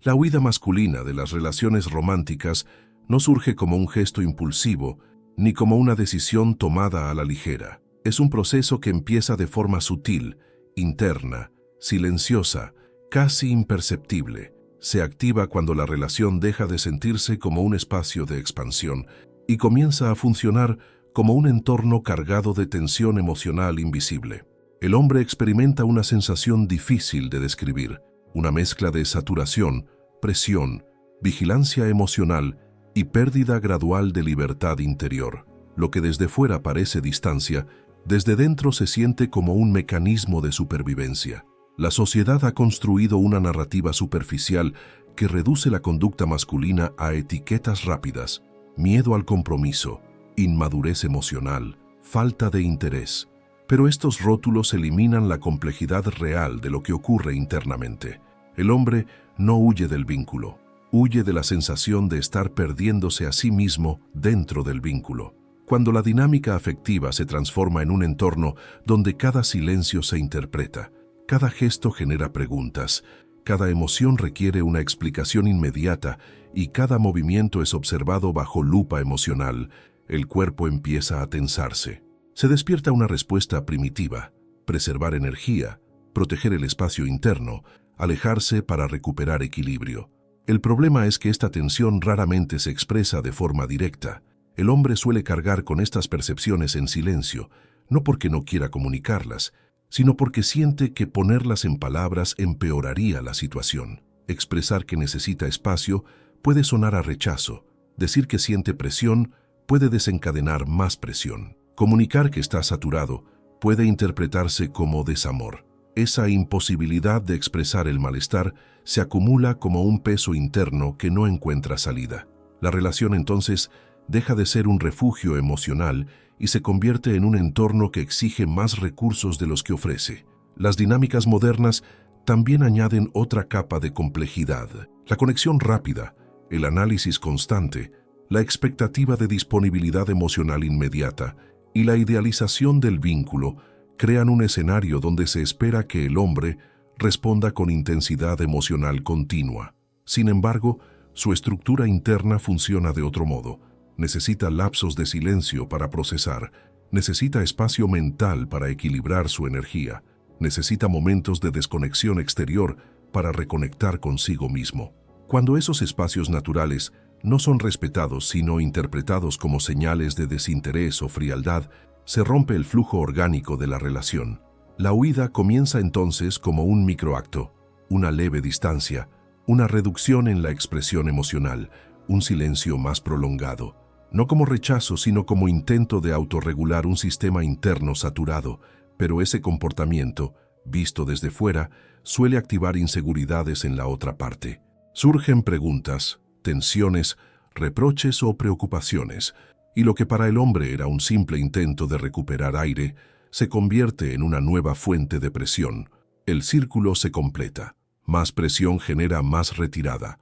La huida masculina de las relaciones románticas no surge como un gesto impulsivo, ni como una decisión tomada a la ligera. Es un proceso que empieza de forma sutil, interna, silenciosa, casi imperceptible. Se activa cuando la relación deja de sentirse como un espacio de expansión y comienza a funcionar como un entorno cargado de tensión emocional invisible. El hombre experimenta una sensación difícil de describir, una mezcla de saturación, presión, vigilancia emocional y pérdida gradual de libertad interior. Lo que desde fuera parece distancia, desde dentro se siente como un mecanismo de supervivencia. La sociedad ha construido una narrativa superficial que reduce la conducta masculina a etiquetas rápidas: miedo al compromiso, inmadurez emocional, falta de interés. Pero estos rótulos eliminan la complejidad real de lo que ocurre internamente. El hombre no huye del vínculo, huye de la sensación de estar perdiéndose a sí mismo dentro del vínculo. Cuando la dinámica afectiva se transforma en un entorno donde cada silencio se interpreta, cada gesto genera preguntas, cada emoción requiere una explicación inmediata y cada movimiento es observado bajo lupa emocional, el cuerpo empieza a tensarse. Se despierta una respuesta primitiva: preservar energía, proteger el espacio interno, alejarse para recuperar equilibrio. El problema es que esta tensión raramente se expresa de forma directa. El hombre suele cargar con estas percepciones en silencio, no porque no quiera comunicarlas, sino porque siente que ponerlas en palabras empeoraría la situación. Expresar que necesita espacio puede sonar a rechazo. Decir que siente presión puede desencadenar más presión. Comunicar que está saturado puede interpretarse como desamor. Esa imposibilidad de expresar el malestar se acumula como un peso interno que no encuentra salida. La relación entonces deja de ser un refugio emocional y se convierte en un entorno que exige más recursos de los que ofrece. Las dinámicas modernas también añaden otra capa de complejidad: la conexión rápida, el análisis constante, la expectativa de disponibilidad emocional inmediata y la idealización del vínculo crean un escenario donde se espera que el hombre responda con intensidad emocional continua. Sin embargo, su estructura interna funciona de otro modo. Necesita lapsos de silencio para procesar, necesita espacio mental para equilibrar su energía, necesita momentos de desconexión exterior para reconectar consigo mismo. Cuando esos espacios naturales no son respetados sino interpretados como señales de desinterés o frialdad, se rompe el flujo orgánico de la relación. La huida comienza entonces como un microacto, una leve distancia, una reducción en la expresión emocional, un silencio más prolongado. No como rechazo, sino como intento de autorregular un sistema interno saturado, pero ese comportamiento, visto desde fuera, suele activar inseguridades en la otra parte. Surgen preguntas, tensiones, reproches o preocupaciones, y lo que para el hombre era un simple intento de recuperar aire, se convierte en una nueva fuente de presión. El círculo se completa. Más presión genera más retirada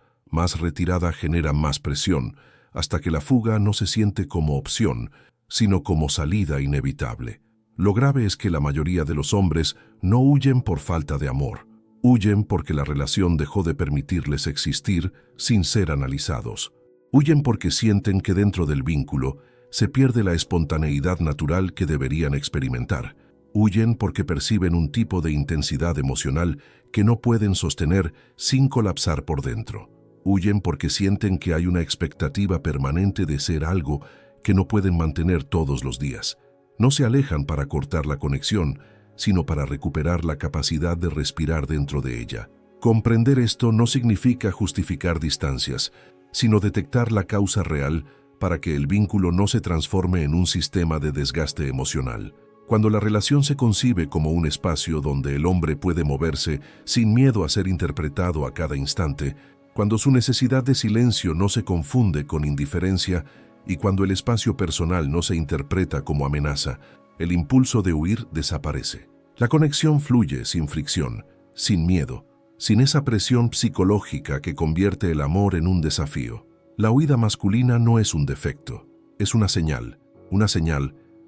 genera más presión, hasta que la fuga no se siente como opción, sino como salida inevitable. Lo grave es que la mayoría de los hombres no huyen por falta de amor, huyen porque la relación dejó de permitirles existir sin ser analizados. Huyen porque sienten que dentro del vínculo se pierde la espontaneidad natural que deberían experimentar. Huyen porque perciben un tipo de intensidad emocional que no pueden sostener sin colapsar por dentro. Huyen porque sienten que hay una expectativa permanente de ser algo que no pueden mantener todos los días. No se alejan para cortar la conexión, sino para recuperar la capacidad de respirar dentro de ella. Comprender esto no significa justificar distancias, sino detectar la causa real para que el vínculo no se transforme en un sistema de desgaste emocional. Cuando la relación se concibe como un espacio donde el hombre puede moverse sin miedo a ser interpretado a cada instante, cuando su necesidad de silencio no se confunde con indiferencia y cuando el espacio personal no se interpreta como amenaza, el impulso de huir desaparece. La conexión fluye sin fricción, sin miedo, sin esa presión psicológica que convierte el amor en un desafío. La huida masculina no es un defecto, es una señal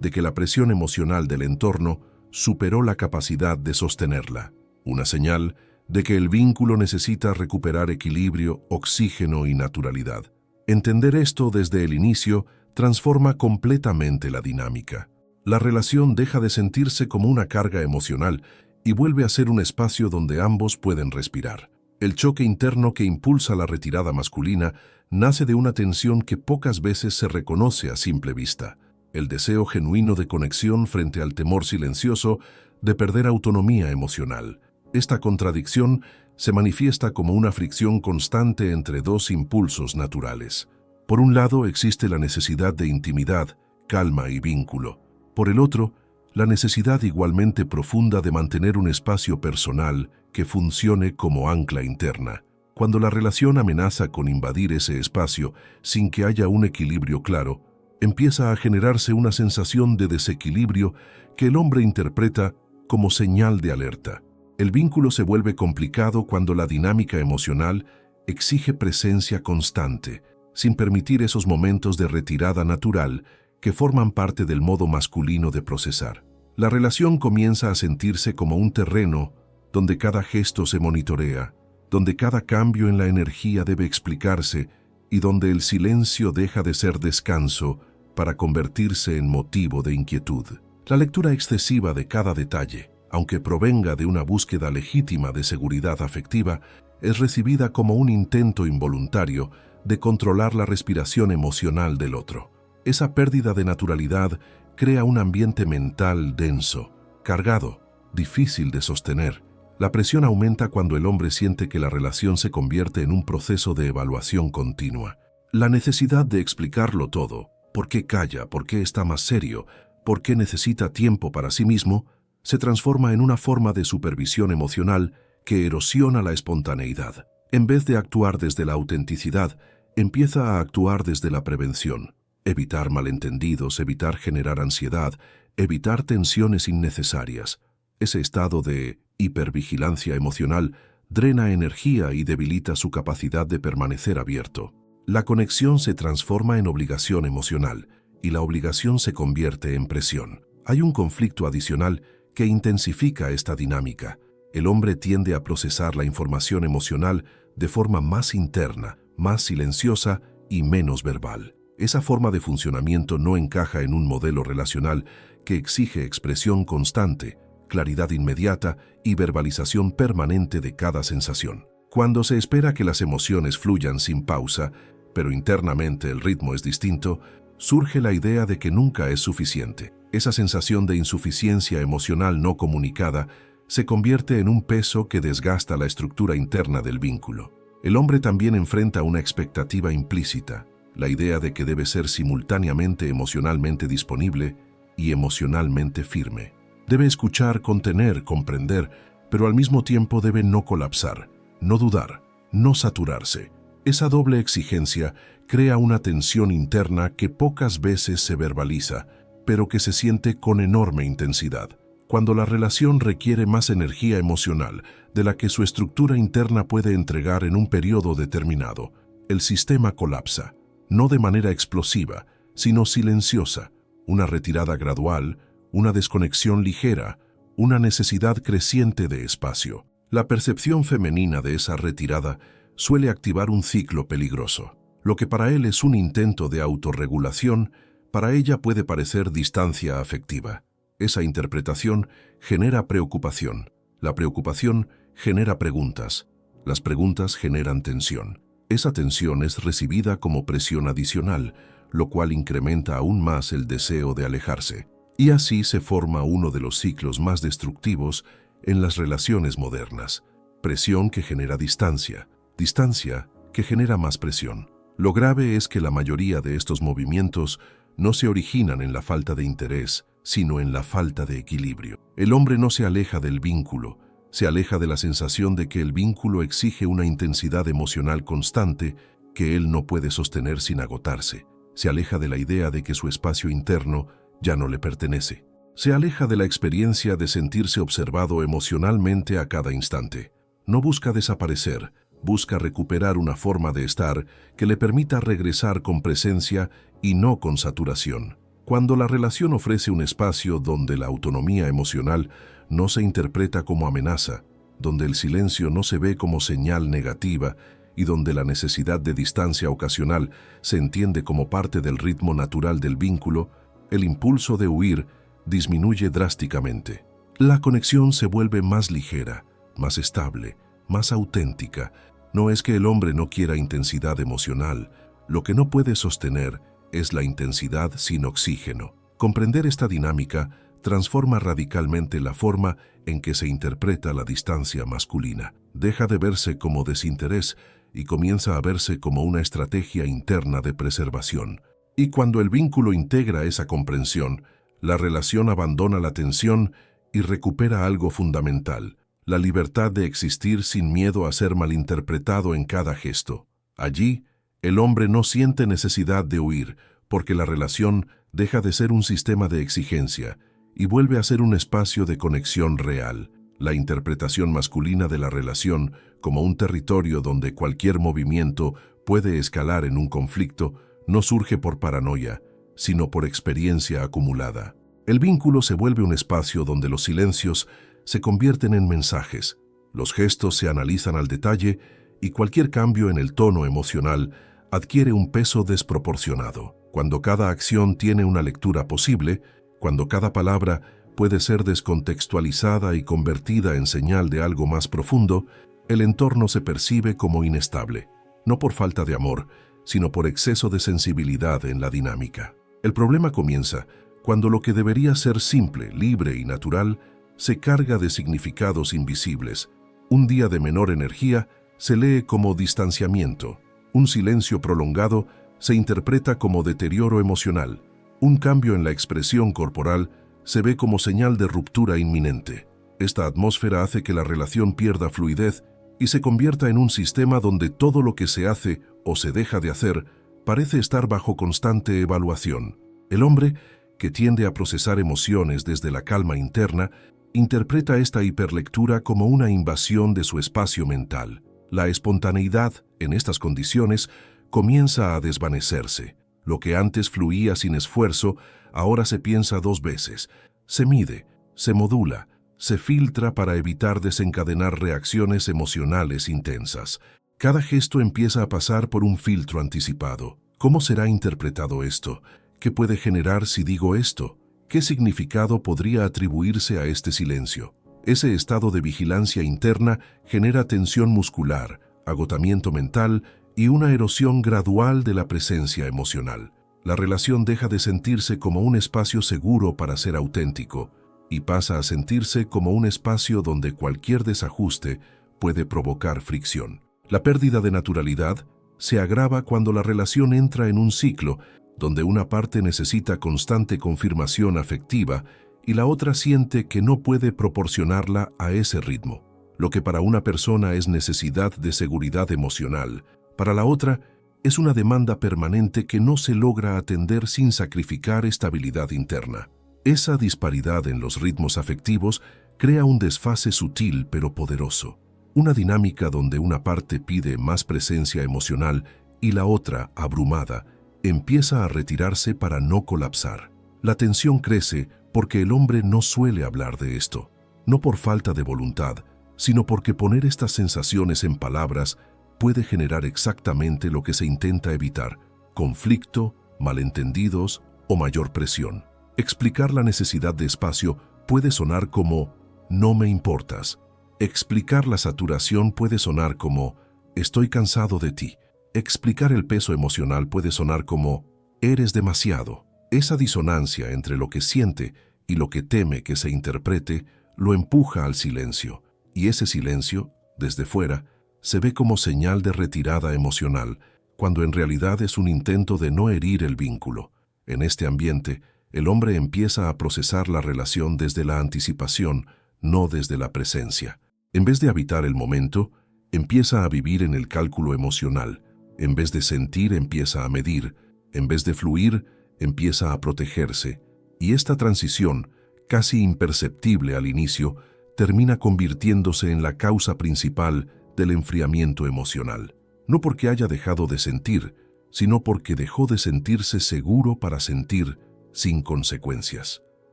de que la presión emocional del entorno superó la capacidad de sostenerla, una señal de que el vínculo necesita recuperar equilibrio, oxígeno y naturalidad. Entender esto desde el inicio transforma completamente la dinámica. La relación deja de sentirse como una carga emocional y vuelve a ser un espacio donde ambos pueden respirar. El choque interno que impulsa la retirada masculina nace de una tensión que pocas veces se reconoce a simple vista. El deseo genuino de conexión frente al temor silencioso de perder autonomía emocional. Esta contradicción se manifiesta como una fricción constante entre dos impulsos naturales. Por un lado existe la necesidad de intimidad, calma y vínculo. Por el otro, la necesidad igualmente profunda de mantener un espacio personal que funcione como ancla interna. Cuando la relación amenaza con invadir ese espacio sin que haya un equilibrio claro, empieza a generarse una sensación de desequilibrio que el hombre interpreta como señal de alerta. El vínculo se vuelve complicado cuando la dinámica emocional exige presencia constante, sin permitir esos momentos de retirada natural que forman parte del modo masculino de procesar. La relación comienza a sentirse como un terreno donde cada gesto se monitorea, donde cada cambio en la energía debe explicarse y donde el silencio deja de ser descanso para convertirse en motivo de inquietud. La lectura excesiva de cada detalle, aunque provenga de una búsqueda legítima de seguridad afectiva, es recibida como un intento involuntario de controlar la respiración emocional del otro. Esa pérdida de naturalidad crea un ambiente mental denso, cargado, difícil de sostener. La presión aumenta cuando el hombre siente que la relación se convierte en un proceso de evaluación continua. La necesidad de explicarlo todo, por qué calla, por qué está más serio, por qué necesita tiempo para sí mismo, se transforma en una forma de supervisión emocional que erosiona la espontaneidad. En vez de actuar desde la autenticidad, empieza a actuar desde la prevención. Evitar malentendidos, evitar generar ansiedad, evitar tensiones innecesarias. Ese estado de hipervigilancia emocional drena energía y debilita su capacidad de permanecer abierto. La conexión se transforma en obligación emocional y la obligación se convierte en presión. Hay un conflicto adicional que intensifica esta dinámica. El hombre tiende a procesar la información emocional de forma más interna, más silenciosa y menos verbal. Esa forma de funcionamiento no encaja en un modelo relacional que exige expresión constante, claridad inmediata y verbalización permanente de cada sensación. Cuando se espera que las emociones fluyan sin pausa, pero internamente el ritmo es distinto, surge la idea de que nunca es suficiente. Esa sensación de insuficiencia emocional no comunicada se convierte en un peso que desgasta la estructura interna del vínculo. El hombre también enfrenta una expectativa implícita, la idea de que debe ser simultáneamente emocionalmente disponible y emocionalmente firme. Debe escuchar, contener, comprender, pero al mismo tiempo debe no colapsar, no dudar, no saturarse. Esa doble exigencia crea una tensión interna que pocas veces se verbaliza, pero que se siente con enorme intensidad. Cuando la relación requiere más energía emocional de la que su estructura interna puede entregar en un periodo determinado, el sistema colapsa, no de manera explosiva, sino silenciosa, una retirada gradual, una desconexión ligera, una necesidad creciente de espacio. La percepción femenina de esa retirada suele activar un ciclo peligroso. Lo que para él es un intento de autorregulación, para ella puede parecer distancia afectiva. Esa interpretación genera preocupación. La preocupación genera preguntas. Las preguntas generan tensión. Esa tensión es recibida como presión adicional, lo cual incrementa aún más el deseo de alejarse. Y así se forma uno de los ciclos más destructivos en las relaciones modernas. Presión que genera distancia. Distancia que genera más presión. Lo grave es que la mayoría de estos movimientos no se originan en la falta de interés, sino en la falta de equilibrio. El hombre no se aleja del vínculo, se aleja de la sensación de que el vínculo exige una intensidad emocional constante que él no puede sostener sin agotarse. Se aleja de la idea de que su espacio interno ya no le pertenece. Se aleja de la experiencia de sentirse observado emocionalmente a cada instante. No busca desaparecer, busca recuperar una forma de estar que le permita regresar con presencia y no con saturación. Cuando la relación ofrece un espacio donde la autonomía emocional no se interpreta como amenaza, donde el silencio no se ve como señal negativa y donde la necesidad de distancia ocasional se entiende como parte del ritmo natural del vínculo, el impulso de huir disminuye drásticamente. La conexión se vuelve más ligera, más estable, más auténtica. No es que el hombre no quiera intensidad emocional, lo que no puede sostener es la intensidad sin oxígeno. Comprender esta dinámica transforma radicalmente la forma en que se interpreta la distancia masculina. Deja de verse como desinterés y comienza a verse como una estrategia interna de preservación. Y cuando el vínculo integra esa comprensión, la relación abandona la tensión y recupera algo fundamental: la libertad de existir sin miedo a ser malinterpretado en cada gesto. Allí, el hombre no siente necesidad de huir, porque la relación deja de ser un sistema de exigencia y vuelve a ser un espacio de conexión real. La interpretación masculina de la relación como un territorio donde cualquier movimiento puede escalar en un conflicto no surge por paranoia, sino por experiencia acumulada. El vínculo se vuelve un espacio donde los silencios se convierten en mensajes, los gestos se analizan al detalle y cualquier cambio en el tono emocional adquiere un peso desproporcionado. Cuando cada acción tiene una lectura posible, cuando cada palabra puede ser descontextualizada y convertida en señal de algo más profundo, el entorno se percibe como inestable, no por falta de amor, sino por exceso de sensibilidad en la dinámica. El problema comienza cuando lo que debería ser simple, libre y natural se carga de significados invisibles. Un día de menor energía se lee como distanciamiento. Un silencio prolongado se interpreta como deterioro emocional. Un cambio en la expresión corporal se ve como señal de ruptura inminente. Esta atmósfera hace que la relación pierda fluidez y se convierta en un sistema donde todo lo que se hace o se deja de hacer parece estar bajo constante evaluación. El hombre, que tiende a procesar emociones desde la calma interna, interpreta esta hiperlectura como una invasión de su espacio mental. La espontaneidad, en estas condiciones, comienza a desvanecerse. Lo que antes fluía sin esfuerzo, ahora se piensa dos veces, se mide, se modula, se filtra para evitar desencadenar reacciones emocionales intensas. Cada gesto empieza a pasar por un filtro anticipado. ¿Cómo será interpretado esto? ¿Qué puede generar si digo esto? ¿Qué significado podría atribuirse a este silencio? Ese estado de vigilancia interna genera tensión muscular, agotamiento mental y una erosión gradual de la presencia emocional. La relación deja de sentirse como un espacio seguro para ser auténtico y pasa a sentirse como un espacio donde cualquier desajuste puede provocar fricción. La pérdida de naturalidad se agrava cuando la relación entra en un ciclo donde una parte necesita constante confirmación afectiva y la otra siente que no puede proporcionarla a ese ritmo. Lo que para una persona es necesidad de seguridad emocional, para la otra es una demanda permanente que no se logra atender sin sacrificar estabilidad interna. Esa disparidad en los ritmos afectivos crea un desfase sutil pero poderoso, una dinámica donde una parte pide más presencia emocional y la otra, abrumada, empieza a retirarse para no colapsar. La tensión crece porque el hombre no suele hablar de esto, no por falta de voluntad, sino porque poner estas sensaciones en palabras puede generar exactamente lo que se intenta evitar: conflicto, malentendidos o mayor presión. Explicar la necesidad de espacio puede sonar como «no me importas». Explicar la saturación puede sonar como «estoy cansado de ti». Explicar el peso emocional puede sonar como «eres demasiado». Esa disonancia entre lo que siente y lo que teme que se interprete lo empuja al silencio, y ese silencio, desde fuera, se ve como señal de retirada emocional, cuando en realidad es un intento de no herir el vínculo. En este ambiente, el hombre empieza a procesar la relación desde la anticipación, no desde la presencia. En vez de habitar el momento, empieza a vivir en el cálculo emocional. En vez de sentir, empieza a medir. En vez de fluir, empieza a protegerse. Y esta transición, casi imperceptible al inicio, termina convirtiéndose en la causa principal del enfriamiento emocional. No porque haya dejado de sentir, sino porque dejó de sentirse seguro para sentir sin consecuencias.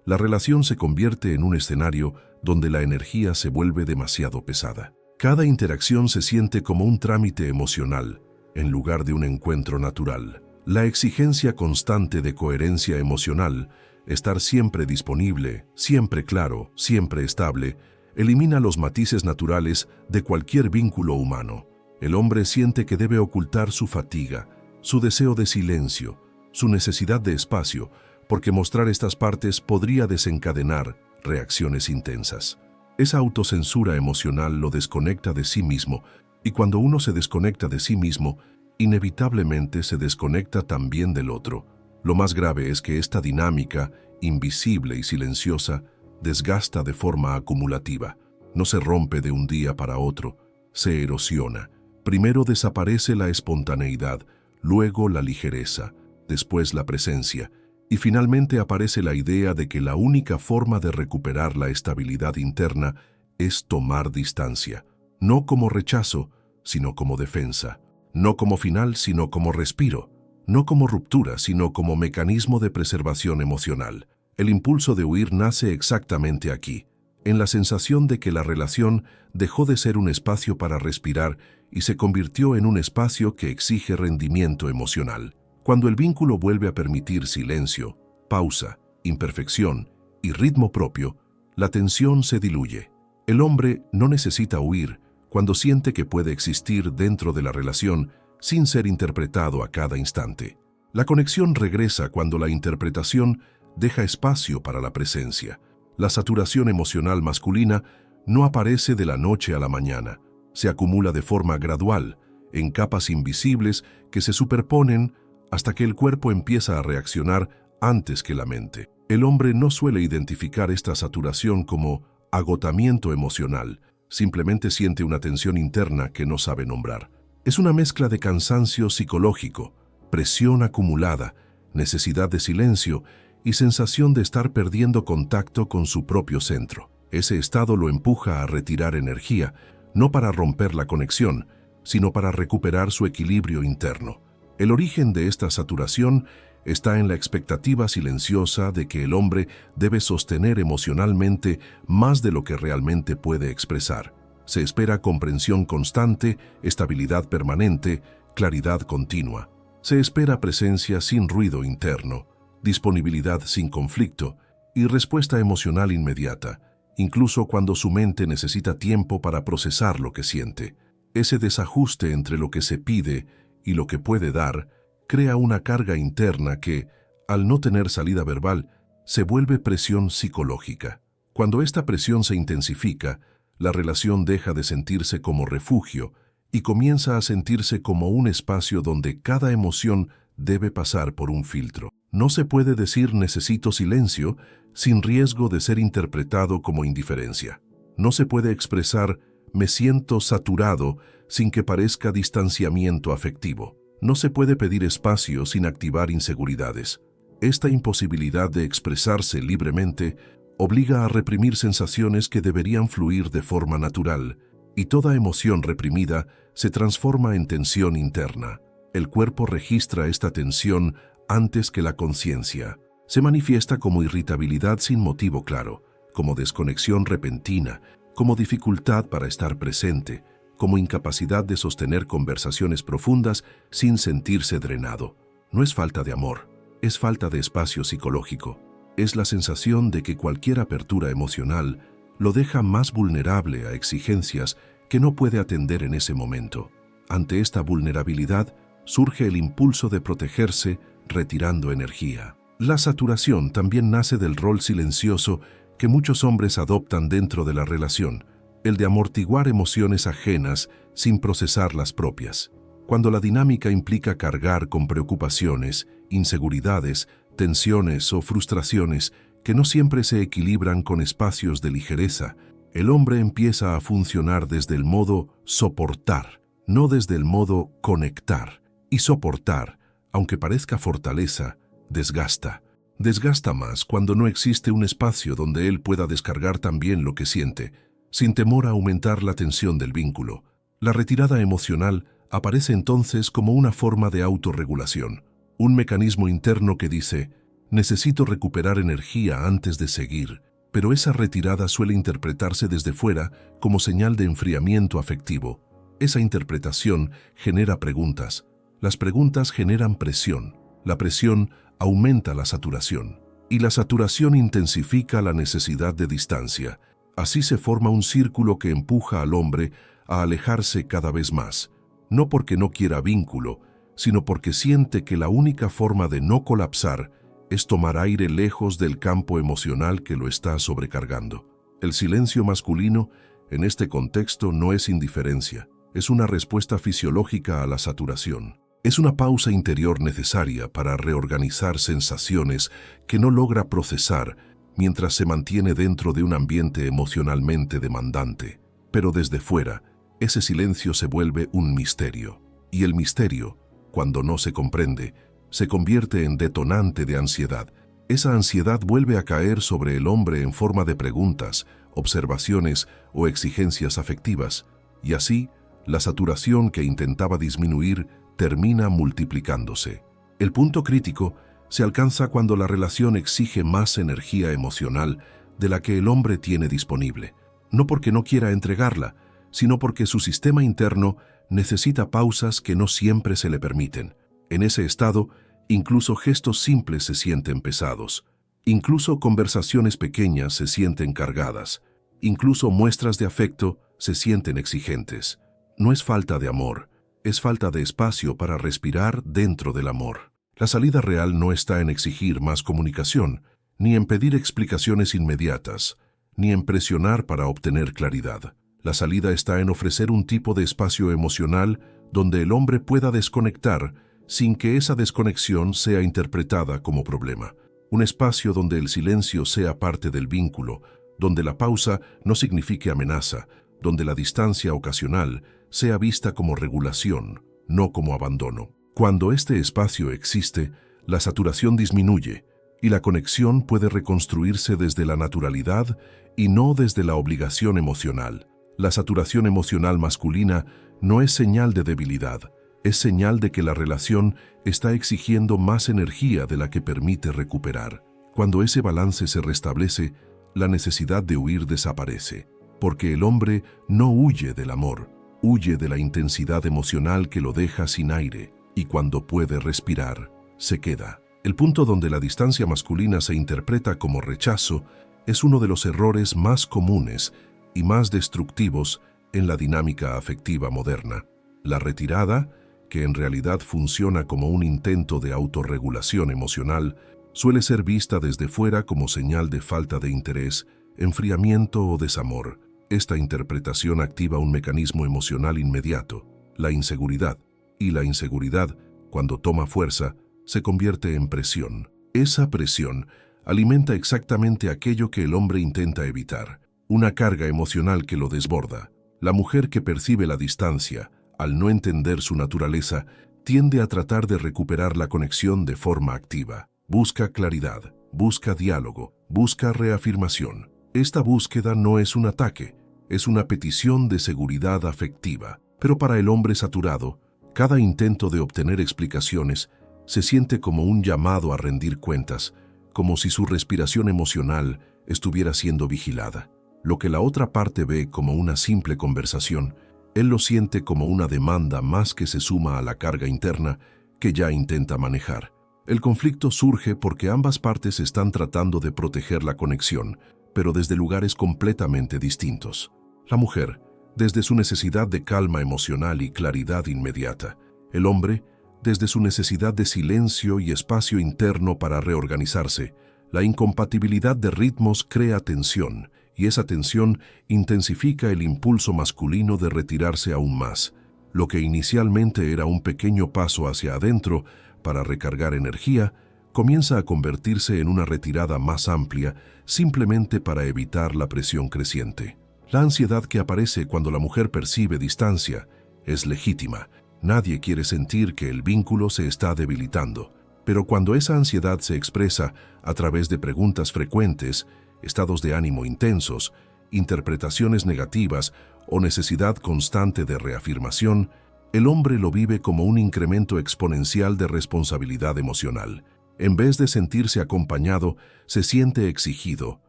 La relación se convierte en un escenario donde la energía se vuelve demasiado pesada. Cada interacción se siente como un trámite emocional, en lugar de un encuentro natural. La exigencia constante de coherencia emocional, estar siempre disponible, siempre claro, siempre estable, elimina los matices naturales de cualquier vínculo humano. El hombre siente que debe ocultar su fatiga, su deseo de silencio, su necesidad de espacio, porque mostrar estas partes podría desencadenar reacciones intensas. Esa autocensura emocional lo desconecta de sí mismo, y cuando uno se desconecta de sí mismo, inevitablemente se desconecta también del otro. Lo más grave es que esta dinámica, invisible y silenciosa, desgasta de forma acumulativa. No se rompe de un día para otro, se erosiona. Primero desaparece la espontaneidad, luego la ligereza, después la presencia, y finalmente aparece la idea de que la única forma de recuperar la estabilidad interna es tomar distancia, no como rechazo, sino como defensa, no como final, sino como respiro, no como ruptura, sino como mecanismo de preservación emocional. El impulso de huir nace exactamente aquí, en la sensación de que la relación dejó de ser un espacio para respirar y se convirtió en un espacio que exige rendimiento emocional. Cuando el vínculo vuelve a permitir silencio, pausa, imperfección y ritmo propio, la tensión se diluye. El hombre no necesita huir cuando siente que puede existir dentro de la relación sin ser interpretado a cada instante. La conexión regresa cuando la interpretación deja espacio para la presencia. La saturación emocional masculina no aparece de la noche a la mañana, se acumula de forma gradual, en capas invisibles que se superponen hasta que el cuerpo empieza a reaccionar antes que la mente. El hombre no suele identificar esta saturación como agotamiento emocional, simplemente siente una tensión interna que no sabe nombrar. Es una mezcla de cansancio psicológico, presión acumulada, necesidad de silencio y sensación de estar perdiendo contacto con su propio centro. Ese estado lo empuja a retirar energía, no para romper la conexión, sino para recuperar su equilibrio interno. El origen de esta saturación está en la expectativa silenciosa de que el hombre debe sostener emocionalmente más de lo que realmente puede expresar. Se espera comprensión constante, estabilidad permanente, claridad continua. Se espera presencia sin ruido interno, disponibilidad sin conflicto y respuesta emocional inmediata, incluso cuando su mente necesita tiempo para procesar lo que siente. Ese desajuste entre lo que se pide y lo que puede dar crea una carga interna que, al no tener salida verbal, se vuelve presión psicológica. Cuando esta presión se intensifica, la relación deja de sentirse como refugio y comienza a sentirse como un espacio donde cada emoción debe pasar por un filtro. No se puede decir necesito silencio sin riesgo de ser interpretado como indiferencia. No se puede expresar me siento saturado sin que parezca distanciamiento afectivo. No se puede pedir espacio sin activar inseguridades. Esta imposibilidad de expresarse libremente obliga a reprimir sensaciones que deberían fluir de forma natural, y toda emoción reprimida se transforma en tensión interna. El cuerpo registra esta tensión antes que la conciencia. Se manifiesta como irritabilidad sin motivo claro, como desconexión repentina, como dificultad para estar presente, como incapacidad de sostener conversaciones profundas sin sentirse drenado. No es falta de amor, es falta de espacio psicológico. Es la sensación de que cualquier apertura emocional lo deja más vulnerable a exigencias que no puede atender en ese momento. Ante esta vulnerabilidad surge el impulso de protegerse retirando energía. La saturación también nace del rol silencioso que muchos hombres adoptan dentro de la relación, el de amortiguar emociones ajenas sin procesar las propias. Cuando la dinámica implica cargar con preocupaciones, inseguridades, tensiones o frustraciones que no siempre se equilibran con espacios de ligereza, el hombre empieza a funcionar desde el modo soportar, no desde el modo conectar. Y soportar, aunque parezca fortaleza, desgasta. Desgasta más cuando no existe un espacio donde él pueda descargar también lo que siente, sin temor a aumentar la tensión del vínculo. La retirada emocional aparece entonces como una forma de autorregulación, un mecanismo interno que dice, Necesito recuperar energía antes de seguir, pero esa retirada suele interpretarse desde fuera como señal de enfriamiento afectivo. Esa interpretación genera preguntas. Las preguntas generan presión. La presión aumenta la saturación. Y la saturación intensifica la necesidad de distancia. Así se forma un círculo que empuja al hombre a alejarse cada vez más. No porque no quiera vínculo, sino porque siente que la única forma de no colapsar es tomar aire lejos del campo emocional que lo está sobrecargando. El silencio masculino, en este contexto, no es indiferencia. Es una respuesta fisiológica a la saturación. Es una pausa interior necesaria para reorganizar sensaciones que no logra procesar mientras se mantiene dentro de un ambiente emocionalmente demandante. Pero desde fuera, ese silencio se vuelve un misterio. Y el misterio, cuando no se comprende, se convierte en detonante de ansiedad. Esa ansiedad vuelve a caer sobre el hombre en forma de preguntas, observaciones o exigencias afectivas, y así, la saturación que intentaba disminuir termina multiplicándose. El punto crítico se alcanza cuando la relación exige más energía emocional de la que el hombre tiene disponible, no porque no quiera entregarla, sino porque su sistema interno necesita pausas que no siempre se le permiten. En ese estado, incluso gestos simples se sienten pesados, incluso conversaciones pequeñas se sienten cargadas, incluso muestras de afecto se sienten exigentes. No es falta de amor, es falta de espacio para respirar dentro del amor. La salida real no está en exigir más comunicación, ni en pedir explicaciones inmediatas, ni en presionar para obtener claridad. La salida está en ofrecer un tipo de espacio emocional donde el hombre pueda desconectar sin que esa desconexión sea interpretada como problema. Un espacio donde el silencio sea parte del vínculo, donde la pausa no signifique amenaza, donde la distancia ocasional sea vista como regulación, no como abandono. Cuando este espacio existe, la saturación disminuye y la conexión puede reconstruirse desde la naturalidad y no desde la obligación emocional. La saturación emocional masculina no es señal de debilidad, es señal de que la relación está exigiendo más energía de la que permite recuperar. Cuando ese balance se restablece, la necesidad de huir desaparece, porque el hombre no huye del amor, huye de la intensidad emocional que lo deja sin aire, y cuando puede respirar, se queda. El punto donde la distancia masculina se interpreta como rechazo es uno de los errores más comunes y más destructivos en la dinámica afectiva moderna. La retirada, que en realidad funciona como un intento de autorregulación emocional, suele ser vista desde fuera como señal de falta de interés, enfriamiento o desamor. Esta interpretación activa un mecanismo emocional inmediato, la inseguridad, y la inseguridad, cuando toma fuerza, se convierte en presión. Esa presión alimenta exactamente aquello que el hombre intenta evitar, una carga emocional que lo desborda. La mujer que percibe la distancia, al no entender su naturaleza, tiende a tratar de recuperar la conexión de forma activa. Busca claridad, busca diálogo, busca reafirmación. Esta búsqueda no es un ataque, es una petición de seguridad afectiva. Pero para el hombre saturado, cada intento de obtener explicaciones se siente como un llamado a rendir cuentas, como si su respiración emocional estuviera siendo vigilada. Lo que la otra parte ve como una simple conversación, él lo siente como una demanda más que se suma a la carga interna que ya intenta manejar. El conflicto surge porque ambas partes están tratando de proteger la conexión, pero desde lugares completamente distintos. La mujer, desde su necesidad de calma emocional y claridad inmediata. El hombre, desde su necesidad de silencio y espacio interno para reorganizarse. La incompatibilidad de ritmos crea tensión, y esa tensión intensifica el impulso masculino de retirarse aún más. Lo que inicialmente era un pequeño paso hacia adentro para recargar energía, comienza a convertirse en una retirada más amplia, simplemente para evitar la presión creciente. La ansiedad que aparece cuando la mujer percibe distancia es legítima. Nadie quiere sentir que el vínculo se está debilitando. Pero cuando esa ansiedad se expresa a través de preguntas frecuentes, estados de ánimo intensos, interpretaciones negativas o necesidad constante de reafirmación, el hombre lo vive como un incremento exponencial de responsabilidad emocional. En vez de sentirse acompañado, se siente exigido.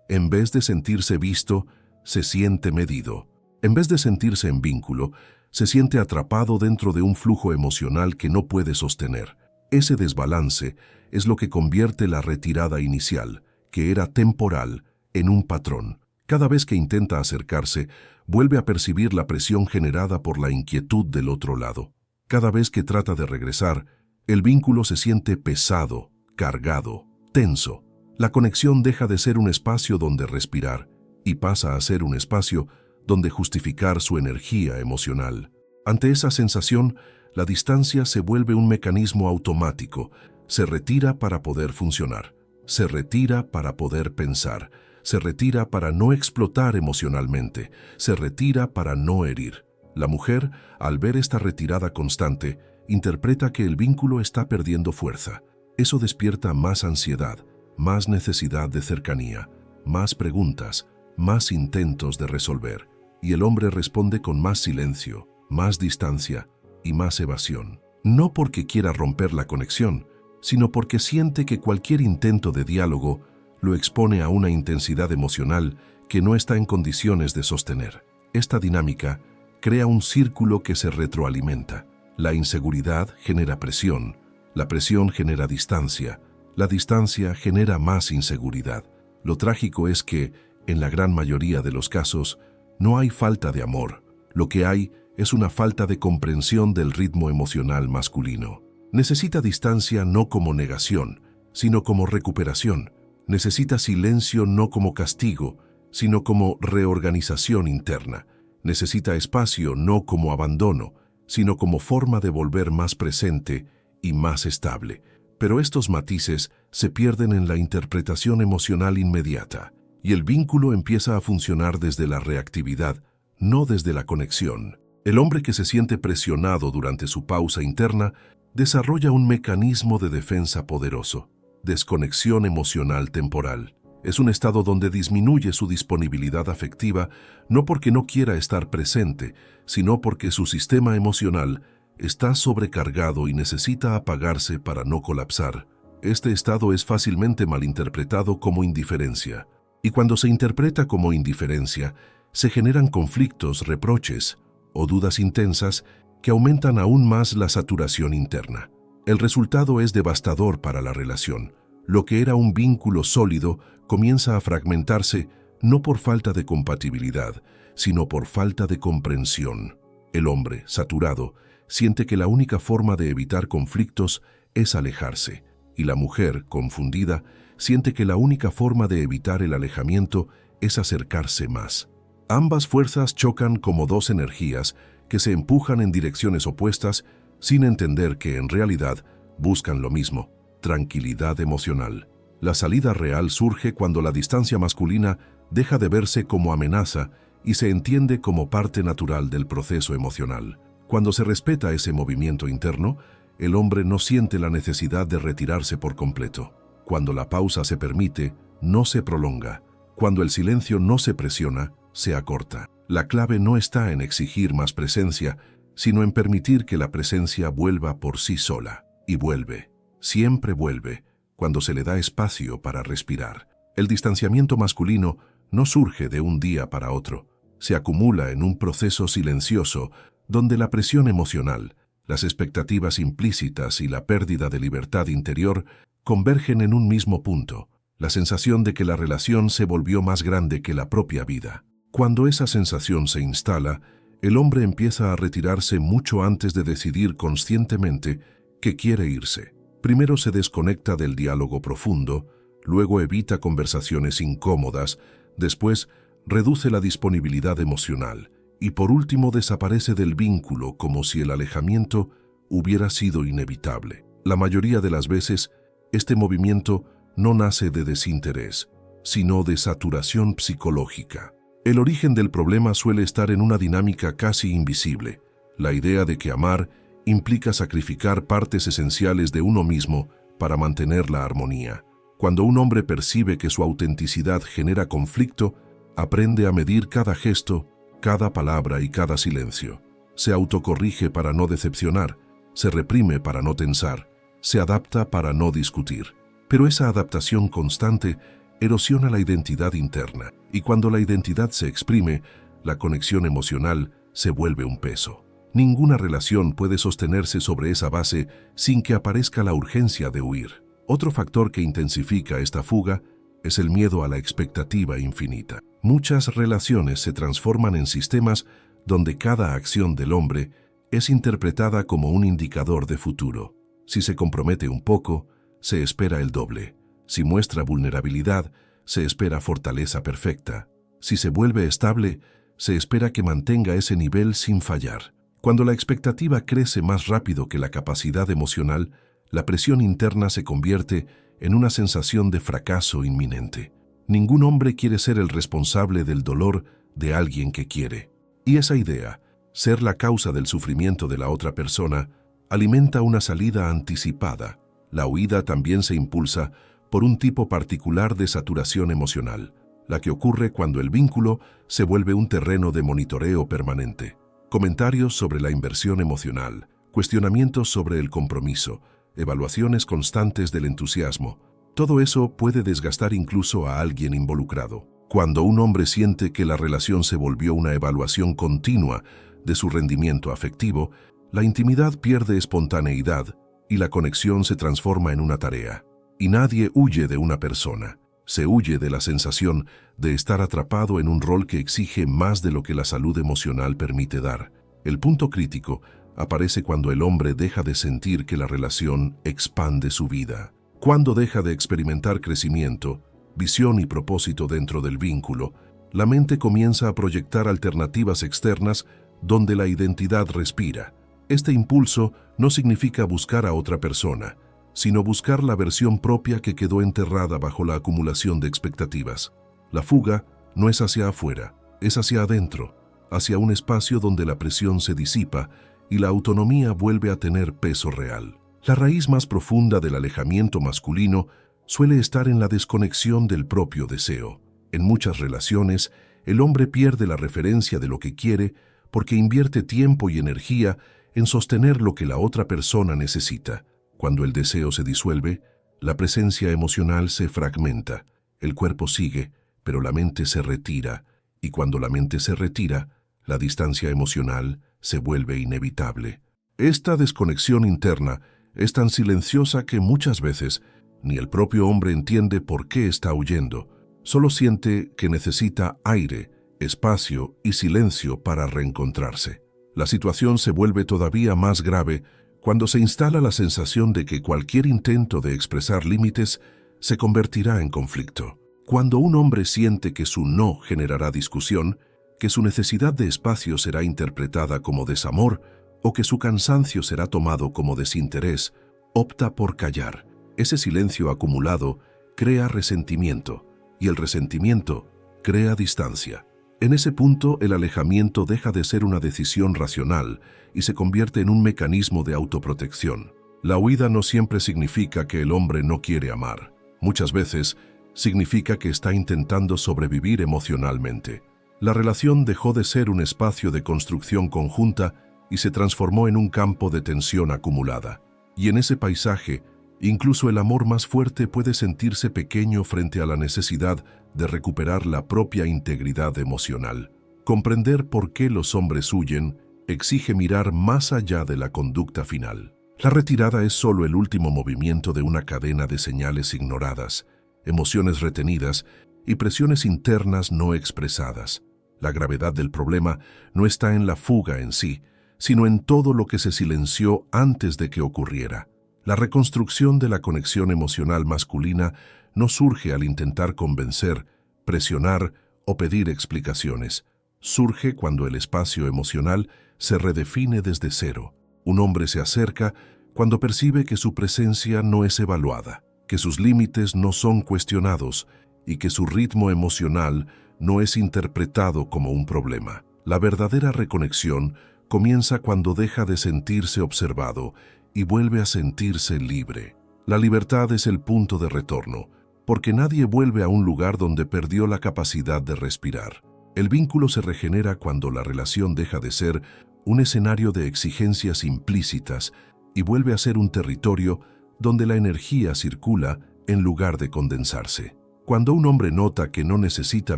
En vez de sentirse visto, se siente medido. En vez de sentirse en vínculo, se siente atrapado dentro de un flujo emocional que no puede sostener. Ese desbalance es lo que convierte la retirada inicial, que era temporal, en un patrón. Cada vez que intenta acercarse, vuelve a percibir la presión generada por la inquietud del otro lado. Cada vez que trata de regresar, el vínculo se siente pesado, cargado, tenso. La conexión deja de ser un espacio donde respirar y pasa a ser un espacio donde justificar su energía emocional. Ante esa sensación, la distancia se vuelve un mecanismo automático. Se retira para poder funcionar. Se retira para poder pensar. Se retira para no explotar emocionalmente. Se retira para no herir. La mujer, al ver esta retirada constante, interpreta que el vínculo está perdiendo fuerza. Eso despierta más ansiedad, más necesidad de cercanía, más preguntas, más intentos de resolver. Y el hombre responde con más silencio, más distancia y más evasión. No porque quiera romper la conexión, sino porque siente que cualquier intento de diálogo lo expone a una intensidad emocional que no está en condiciones de sostener. Esta dinámica crea un círculo que se retroalimenta. La inseguridad genera presión, la presión genera distancia, la distancia genera más inseguridad. Lo trágico es que, en la gran mayoría de los casos, no hay falta de amor. Lo que hay es una falta de comprensión del ritmo emocional masculino. Necesita distancia no como negación, sino como recuperación. Necesita silencio no como castigo, sino como reorganización interna. Necesita espacio no como abandono, sino como forma de volver más presente y más estable. Pero estos matices se pierden en la interpretación emocional inmediata, y el vínculo empieza a funcionar desde la reactividad, no desde la conexión. El hombre que se siente presionado durante su pausa interna desarrolla un mecanismo de defensa poderoso: desconexión emocional temporal. Es un estado donde disminuye su disponibilidad afectiva, no porque no quiera estar presente, sino porque su sistema emocional está sobrecargado y necesita apagarse para no colapsar. Este estado es fácilmente malinterpretado como indiferencia. Y cuando se interpreta como indiferencia, se generan conflictos, reproches o dudas intensas que aumentan aún más la saturación interna. El resultado es devastador para la relación. Lo que era un vínculo sólido comienza a fragmentarse no por falta de compatibilidad, sino por falta de comprensión. El hombre, saturado, siente que la única forma de evitar conflictos es alejarse, y la mujer, confundida, siente que la única forma de evitar el alejamiento es acercarse más. Ambas fuerzas chocan como dos energías que se empujan en direcciones opuestas sin entender que en realidad buscan lo mismo: tranquilidad emocional. La salida real surge cuando la distancia masculina deja de verse como amenaza y se entiende como parte natural del proceso emocional. Cuando se respeta ese movimiento interno, el hombre no siente la necesidad de retirarse por completo. Cuando la pausa se permite, no se prolonga. Cuando el silencio no se presiona, se acorta. La clave no está en exigir más presencia, sino en permitir que la presencia vuelva por sí sola. Y vuelve, siempre vuelve, cuando se le da espacio para respirar. El distanciamiento masculino no surge de un día para otro. Se acumula en un proceso silencioso donde la presión emocional, las expectativas implícitas y la pérdida de libertad interior convergen en un mismo punto: la sensación de que la relación se volvió más grande que la propia vida. Cuando esa sensación se instala, el hombre empieza a retirarse mucho antes de decidir conscientemente que quiere irse. Primero se desconecta del diálogo profundo, luego evita conversaciones incómodas, después reduce la disponibilidad emocional y por último desaparece del vínculo como si el alejamiento hubiera sido inevitable. La mayoría de las veces, este movimiento no nace de desinterés, sino de saturación psicológica. El origen del problema suele estar en una dinámica casi invisible: la idea de que amar implica sacrificar partes esenciales de uno mismo para mantener la armonía. Cuando un hombre percibe que su autenticidad genera conflicto, aprende a medir cada gesto, cada palabra y cada silencio. Se autocorrige para no decepcionar, se reprime para no tensar, se adapta para no discutir. Pero esa adaptación constante erosiona la identidad interna, y cuando la identidad se exprime, la conexión emocional se vuelve un peso. Ninguna relación puede sostenerse sobre esa base sin que aparezca la urgencia de huir. Otro factor que intensifica esta fuga es el miedo a la expectativa infinita. Muchas relaciones se transforman en sistemas donde cada acción del hombre es interpretada como un indicador de futuro. Si se compromete un poco, se espera el doble. Si muestra vulnerabilidad, se espera fortaleza perfecta. Si se vuelve estable, se espera que mantenga ese nivel sin fallar. Cuando la expectativa crece más rápido que la capacidad emocional, la presión interna se convierte en una sensación de fracaso inminente. Ningún hombre quiere ser el responsable del dolor de alguien que quiere. Y esa idea, ser la causa del sufrimiento de la otra persona, alimenta una salida anticipada. La huida también se impulsa por un tipo particular de saturación emocional, la que ocurre cuando el vínculo se vuelve un terreno de monitoreo permanente. Comentarios sobre la inversión emocional, cuestionamientos sobre el compromiso, evaluaciones constantes del entusiasmo. Todo eso puede desgastar incluso a alguien involucrado. Cuando un hombre siente que la relación se volvió una evaluación continua de su rendimiento afectivo, la intimidad pierde espontaneidad y la conexión se transforma en una tarea. Y nadie huye de una persona. Se huye de la sensación de estar atrapado en un rol que exige más de lo que la salud emocional permite dar. El punto crítico aparece cuando el hombre deja de sentir que la relación expande su vida. Cuando deja de experimentar crecimiento, visión y propósito dentro del vínculo, la mente comienza a proyectar alternativas externas donde la identidad respira. Este impulso no significa buscar a otra persona, sino buscar la versión propia que quedó enterrada bajo la acumulación de expectativas. La fuga no es hacia afuera, es hacia adentro, hacia un espacio donde la presión se disipa y la autonomía vuelve a tener peso real. La raíz más profunda del alejamiento masculino suele estar en la desconexión del propio deseo. En muchas relaciones, el hombre pierde la referencia de lo que quiere porque invierte tiempo y energía en sostener lo que la otra persona necesita. Cuando el deseo se disuelve, la presencia emocional se fragmenta. El cuerpo sigue, pero la mente se retira, y cuando la mente se retira, la distancia emocional se vuelve inevitable. Esta desconexión interna es tan silenciosa que muchas veces ni el propio hombre entiende por qué está huyendo. Solo siente que necesita aire, espacio y silencio para reencontrarse. La situación se vuelve todavía más grave cuando se instala la sensación de que cualquier intento de expresar límites se convertirá en conflicto. Cuando un hombre siente que su no generará discusión, que su necesidad de espacio será interpretada como desamor o que su cansancio será tomado como desinterés, opta por callar. Ese silencio acumulado crea resentimiento y el resentimiento crea distancia. En ese punto, el alejamiento deja de ser una decisión racional y se convierte en un mecanismo de autoprotección. La huida no siempre significa que el hombre no quiere amar. Muchas veces significa que está intentando sobrevivir emocionalmente. La relación dejó de ser un espacio de construcción conjunta y se transformó en un campo de tensión acumulada. Y en ese paisaje, incluso el amor más fuerte puede sentirse pequeño frente a la necesidad de recuperar la propia integridad emocional. Comprender por qué los hombres huyen exige mirar más allá de la conducta final. La retirada es solo el último movimiento de una cadena de señales ignoradas, emociones retenidas y presiones internas no expresadas. La gravedad del problema no está en la fuga en sí, sino en todo lo que se silenció antes de que ocurriera. La reconstrucción de la conexión emocional masculina no surge al intentar convencer, presionar o pedir explicaciones. Surge cuando el espacio emocional se redefine desde cero. Un hombre se acerca cuando percibe que su presencia no es evaluada, que sus límites no son cuestionados y que su ritmo emocional no es interpretado como un problema. La verdadera reconexión comienza cuando deja de sentirse observado y vuelve a sentirse libre. La libertad es el punto de retorno, porque nadie vuelve a un lugar donde perdió la capacidad de respirar. El vínculo se regenera cuando la relación deja de ser un escenario de exigencias implícitas y vuelve a ser un territorio donde la energía circula en lugar de condensarse. Cuando un hombre nota que no necesita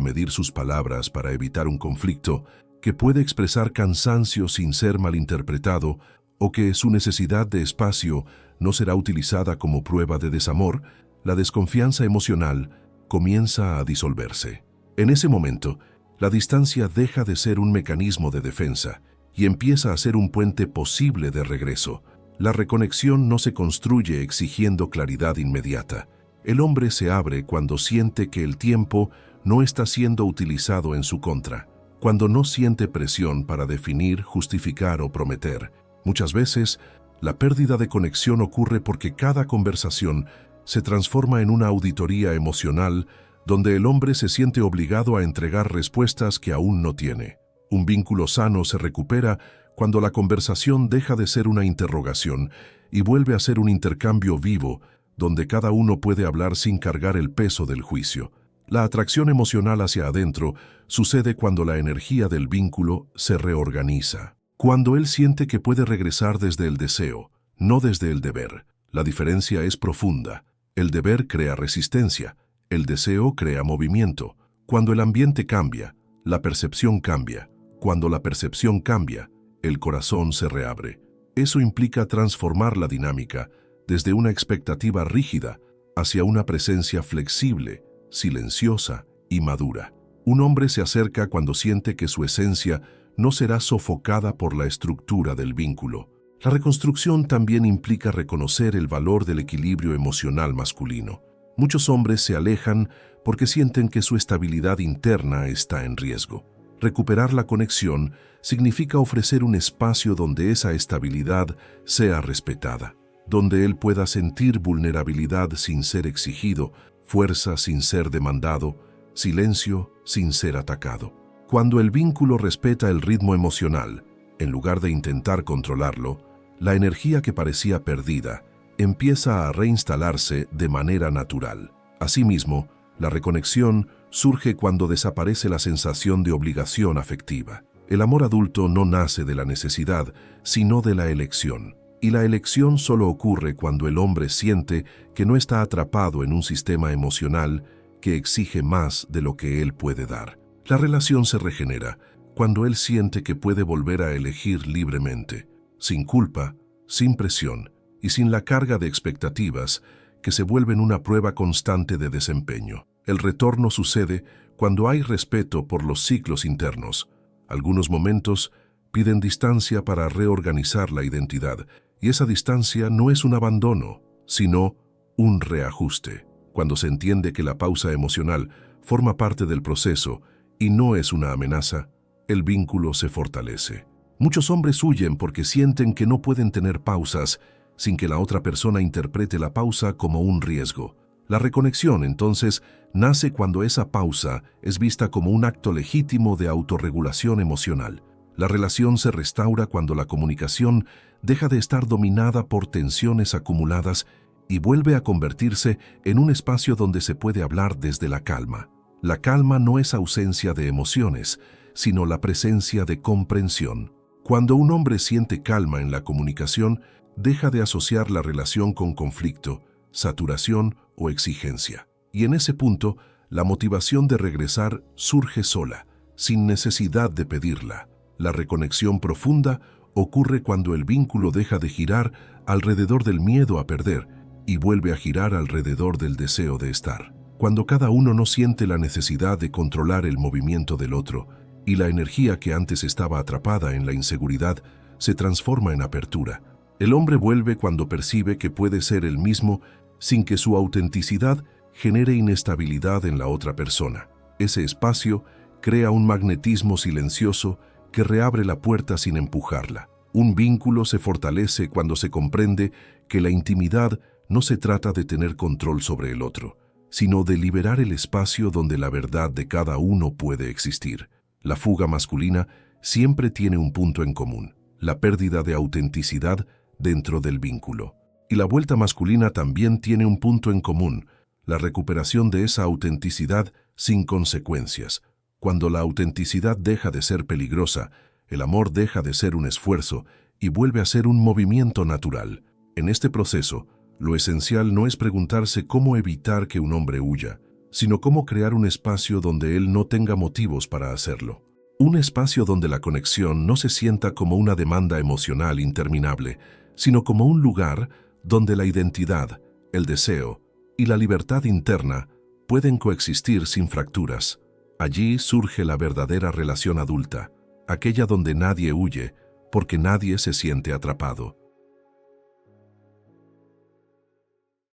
medir sus palabras para evitar un conflicto, que puede expresar cansancio sin ser malinterpretado, o que su necesidad de espacio no será utilizada como prueba de desamor, la desconfianza emocional comienza a disolverse. En ese momento, la distancia deja de ser un mecanismo de defensa y empieza a ser un puente posible de regreso. La reconexión no se construye exigiendo claridad inmediata. El hombre se abre cuando siente que el tiempo no está siendo utilizado en su contra, cuando no siente presión para definir, justificar o prometer. Muchas veces, la pérdida de conexión ocurre porque cada conversación se transforma en una auditoría emocional donde el hombre se siente obligado a entregar respuestas que aún no tiene. Un vínculo sano se recupera cuando la conversación deja de ser una interrogación y vuelve a ser un intercambio vivo, donde cada uno puede hablar sin cargar el peso del juicio. La atracción emocional hacia adentro sucede cuando la energía del vínculo se reorganiza, cuando él siente que puede regresar desde el deseo, no desde el deber. La diferencia es profunda. El deber crea resistencia, el deseo crea movimiento. Cuando el ambiente cambia, la percepción cambia. Cuando la percepción cambia, el corazón se reabre. Eso implica transformar la dinámica desde una expectativa rígida hacia una presencia flexible, silenciosa y madura. Un hombre se acerca cuando siente que su esencia no será sofocada por la estructura del vínculo. La reconstrucción también implica reconocer el valor del equilibrio emocional masculino. Muchos hombres se alejan porque sienten que su estabilidad interna está en riesgo. Recuperar la conexión significa ofrecer un espacio donde esa estabilidad sea respetada, donde él pueda sentir vulnerabilidad sin ser exigido, fuerza sin ser demandado, silencio sin ser atacado. Cuando el vínculo respeta el ritmo emocional, en lugar de intentar controlarlo, la energía que parecía perdida empieza a reinstalarse de manera natural. Asimismo, la reconexión surge cuando desaparece la sensación de obligación afectiva. El amor adulto no nace de la necesidad, sino de la elección. Y la elección solo ocurre cuando el hombre siente que no está atrapado en un sistema emocional que exige más de lo que él puede dar. La relación se regenera cuando él siente que puede volver a elegir libremente, sin culpa, sin presión y sin la carga de expectativas que se vuelven una prueba constante de desempeño. El retorno sucede cuando hay respeto por los ciclos internos. Algunos momentos piden distancia para reorganizar la identidad, y esa distancia no es un abandono, sino un reajuste. Cuando se entiende que la pausa emocional forma parte del proceso y no es una amenaza, el vínculo se fortalece. Muchos hombres huyen porque sienten que no pueden tener pausas sin que la otra persona interprete la pausa como un riesgo. La reconexión, entonces, nace cuando esa pausa es vista como un acto legítimo de autorregulación emocional. La relación se restaura cuando la comunicación deja de estar dominada por tensiones acumuladas y vuelve a convertirse en un espacio donde se puede hablar desde la calma. La calma no es ausencia de emociones, sino la presencia de comprensión. Cuando un hombre siente calma en la comunicación, deja de asociar la relación con conflicto, saturación o exigencia. Y en ese punto, la motivación de regresar surge sola, sin necesidad de pedirla. La reconexión profunda ocurre cuando el vínculo deja de girar alrededor del miedo a perder y vuelve a girar alrededor del deseo de estar. Cuando cada uno no siente la necesidad de controlar el movimiento del otro y la energía que antes estaba atrapada en la inseguridad se transforma en apertura. El hombre vuelve cuando percibe que puede ser el mismo sin que su autenticidad genere inestabilidad en la otra persona. Ese espacio crea un magnetismo silencioso que reabre la puerta sin empujarla. Un vínculo se fortalece cuando se comprende que la intimidad no se trata de tener control sobre el otro, sino de liberar el espacio donde la verdad de cada uno puede existir. La fuga masculina siempre tiene un punto en común: la pérdida de autenticidad dentro del vínculo. Y la vuelta masculina también tiene un punto en común: la recuperación de esa autenticidad sin consecuencias. Cuando la autenticidad deja de ser peligrosa, el amor deja de ser un esfuerzo y vuelve a ser un movimiento natural. En este proceso, Lo esencial no es preguntarse cómo evitar que un hombre huya, sino cómo crear un espacio donde él no tenga motivos para hacerlo. Un espacio donde la conexión no se sienta como una demanda emocional interminable, sino como un lugar donde la identidad, el deseo y la libertad interna pueden coexistir sin fracturas. Allí surge la verdadera relación adulta, aquella donde nadie huye, porque nadie se siente atrapado.